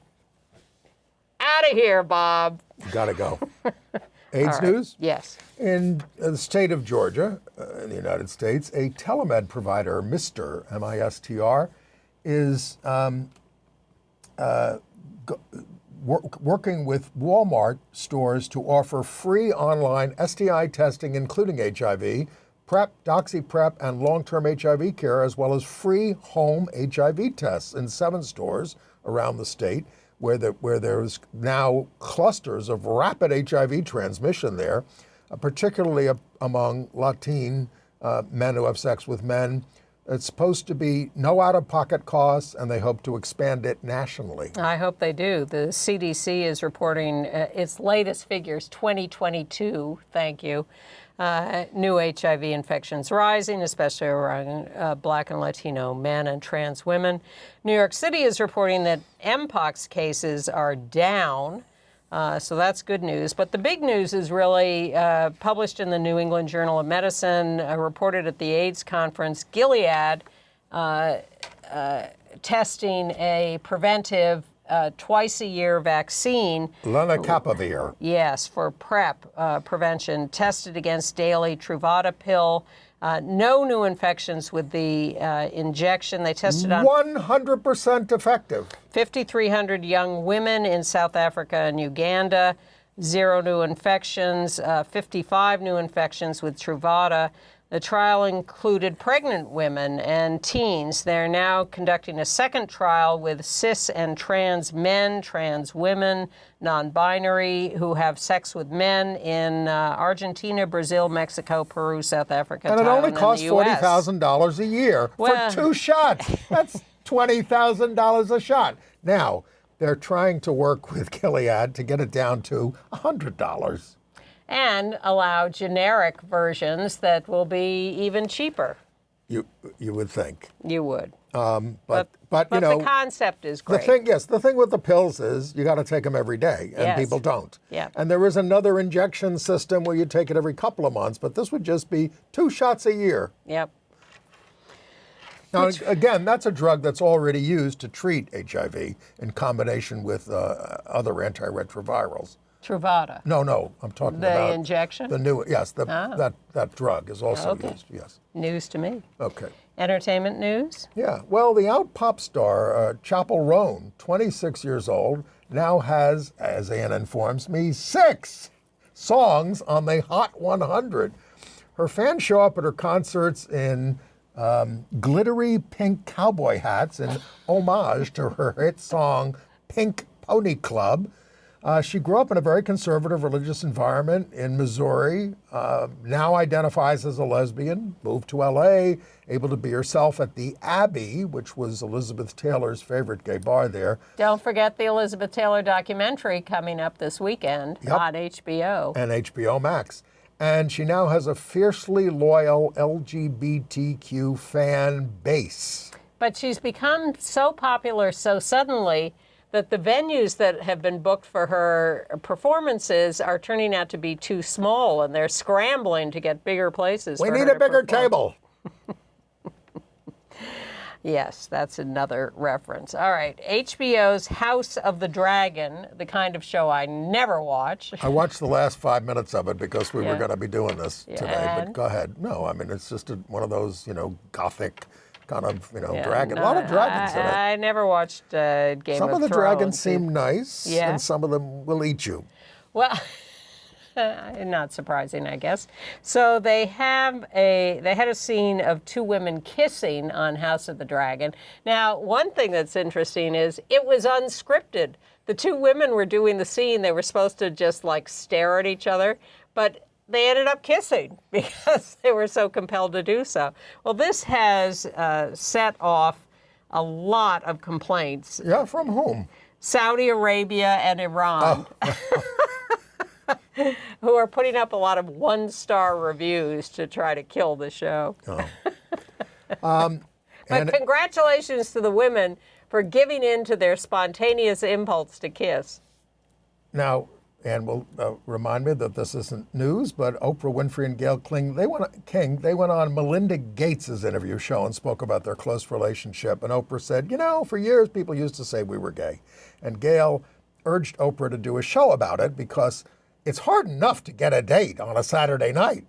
Out of here, Bob. Gotta go. AIDS news? Yes. In the state of Georgia, in the United States, a telemed provider, Mr. M-I-S-T-R, is working with Walmart stores to offer free online STI testing, including HIV, PrEP, DoxyPrep, and long-term HIV care, as well as free home HIV tests in 7 stores around the state, where there's now clusters of rapid HIV transmission there, particularly among Latin men who have sex with men. It's supposed to be no out-of-pocket costs, and they hope to expand it nationally. I hope they do. The CDC is reporting its latest figures, 2022, thank you. New HIV infections rising, especially around Black and Latino men and trans women. New York City is reporting that Mpox cases are down. So that's good news. But the big news is really published in the New England Journal of Medicine, reported at the AIDS conference. Gilead testing a preventive twice-a-year vaccine. Lenacapavir. Yes, for PrEP prevention, tested against daily Truvada pill. No new infections with the injection. They tested on 100% effective. 5,300 young women in South Africa and Uganda. 0 new infections, 55 new infections with Truvada. The trial included pregnant women and teens. They're now conducting a second trial with cis and trans men, trans women, non-binary who have sex with men in Argentina, Brazil, Mexico, Peru, South Africa, and it Thailand, only costs and the US. $40,000 a year Well- for 2 shots. That's $20,000 a shot. Now, they're trying to work with Gilead to get it down to $100. And allow generic versions that will be even cheaper. You would think. You would. But you know, the concept is great. The thing with the pills is you got to take them every day, and Yes. people don't. Yeah. And there is another injection system where you take it every couple of months, but this would just be 2 shots a year. Yep. Now, again, that's a drug that's already used to treat HIV in combination with other antiretrovirals. Truvada. No, I'm talking about The injection? the new. Yes, that drug is also Okay. used. Yes. News to me. Okay. Entertainment news? Yeah. Well, the out pop star Chapel Roan, 26 years old, now has, as Ann informs me, 6 songs on the Hot 100. Her fans show up at her concerts in glittery pink cowboy hats in homage to her hit song Pink Pony Club. She grew up in a very conservative religious environment in Missouri, now identifies as a lesbian, moved to LA, able to be herself at the Abbey, which was Elizabeth Taylor's favorite gay bar there. Don't forget the Elizabeth Taylor documentary coming up this weekend on HBO. And HBO Max. And she now has a fiercely loyal LGBTQ fan base. But she's become so popular so suddenly that the venues that have been booked for her performances are turning out to be too small, and they're scrambling to get bigger places. We for need her a to bigger perform. table. Yes, that's another reference. All right, HBO's House of the Dragon, the kind of show I never watch. I watched the last 5 minutes of it because we were Yeah. going to be doing this today, but and? go ahead. No, I mean, it's just one of those, gothic kind of, Yeah, dragon. A no, lot of dragons in it. I never watched Game of Thrones. Some of the dragons seem nice, Yeah. and some of them will eat you. Well, not surprising, I guess. So they had a scene of 2 women kissing on House of the Dragon. Now, one thing that's interesting is it was unscripted. The 2 women were doing the scene. They were supposed to just stare at each other, but they ended up kissing because they were so compelled to do so. Well, this has set off a lot of complaints. Yeah, from whom? Saudi Arabia and Iran. Who are putting up a lot of 1-star reviews to try to kill the show. But congratulations to the women for giving in to their spontaneous impulse to kiss. Now, Ann will remind me that this isn't news, but Oprah Winfrey and Gayle King, they went on Melinda Gates' interview show and spoke about their close relationship. And Oprah said, for years people used to say we were gay. And Gayle urged Oprah to do a show about it because it's hard enough to get a date on a Saturday night.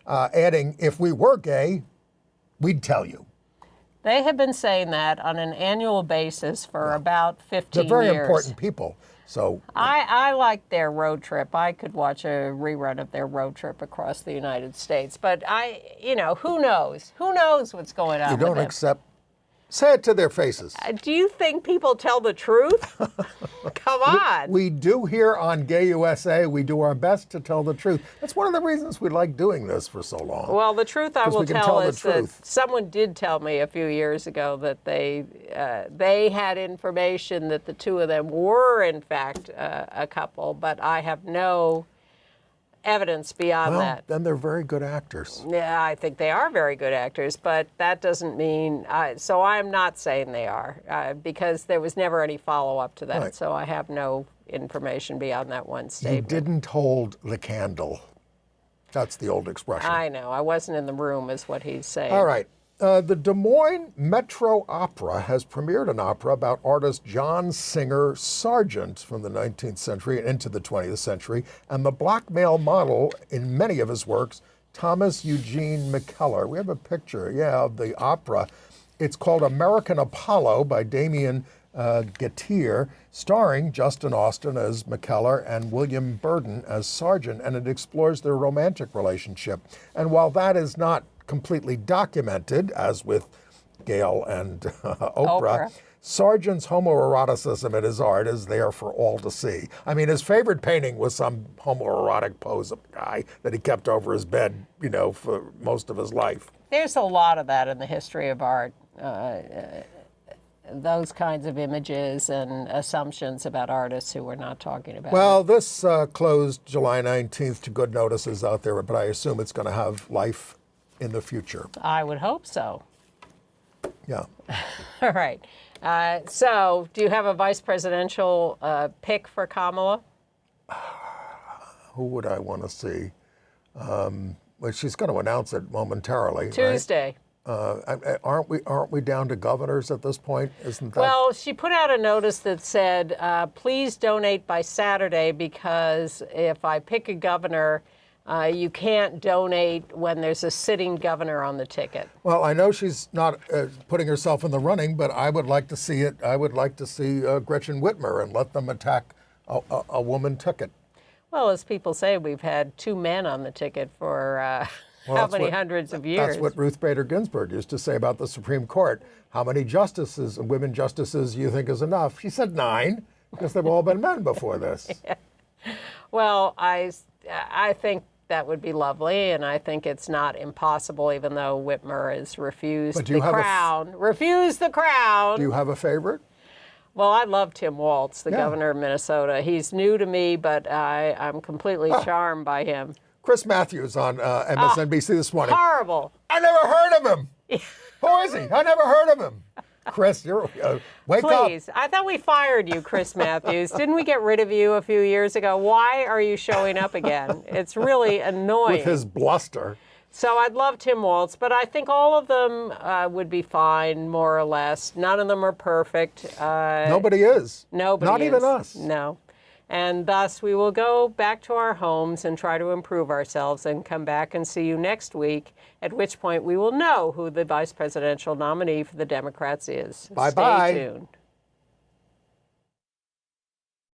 Adding, if we were gay, we'd tell you. They have been saying that on an annual basis for about 15 years. They're very important people. So I like their road trip. I could watch a rerun of their road trip across the United States. But who knows? Who knows what's going on you with don't them? accept Say it to their faces. Do you think people tell the truth? Come on. We do here on Gay USA, we do our best to tell the truth. That's one of the reasons we like doing this for so long. Well, the truth I will we can tell the is that truth. someone did tell me a few years ago that they had information that the two of them were, in fact, a couple, but I have no evidence beyond Well, that. then they're very good actors. Yeah, I think they are very good actors, but that doesn't mean, so I'm not saying they are, because there was never any follow-up to that, Right. so I have no information beyond that one statement. You didn't hold the candle. That's the old expression. I know, I wasn't in the room is what he's saying. All right. The Des Moines Metro Opera has premiered an opera about artist John Singer Sargent from the 19th century and into the 20th century, and the black male model in many of his works, Thomas Eugene McKellar. We have a picture, of the opera. It's called American Apollo by Damien Gettier, starring Justin Austin as McKellar and William Burden as Sargent, and it explores their romantic relationship. And while that is not completely documented, as with Gail and Oprah, Sargent's homoeroticism in his art is there for all to see. I mean, his favorite painting was some homoerotic pose of a guy that he kept over his bed, for most of his life. There's a lot of that in the history of art, those kinds of images and assumptions about artists who we're not talking about. Well, this closed July 19th to good notices out there, but I assume it's going to have life in the future. I would hope so. Yeah. All right. So, do you have a vice presidential pick for Kamala? Who would I want to see? Well, she's going to announce it momentarily. Tuesday. Right? Aren't we down to governors at this point? Isn't that? Well, she put out a notice that said, please donate by Saturday, because if I pick a governor, you can't donate when there's a sitting governor on the ticket. Well, I know she's not putting herself in the running, but I would like to see it. I would like to see Gretchen Whitmer and let them attack a woman ticket. Well, as people say, we've had two men on the ticket for how many hundreds of years? That's what Ruth Bader Ginsburg used to say about the Supreme Court. How many justices, women justices, do you think is enough? She said 9, because they've all been men before this. Yeah. Well, I think that would be lovely, and I think it's not impossible, even though Whitmer has refused the crown. Refused the crown. Do you have a favorite? Well, I love Tim Walz, the governor of Minnesota. He's new to me, but I'm completely charmed by him. Chris Matthews on MSNBC this morning. Horrible. I never heard of him. Who is he? I never heard of him. Chris, you're wake up. Please. I thought we fired you, Chris Matthews. Didn't we get rid of you a few years ago? Why are you showing up again? It's really annoying. With his bluster. So I'd love Tim Walz, but I think all of them would be fine, more or less. None of them are perfect. Nobody is. Nobody Not is. even us. No. And thus, we will go back to our homes and try to improve ourselves and come back and see you next week, at which point we will know who the vice presidential nominee for the Democrats is. Bye-bye. Stay tuned.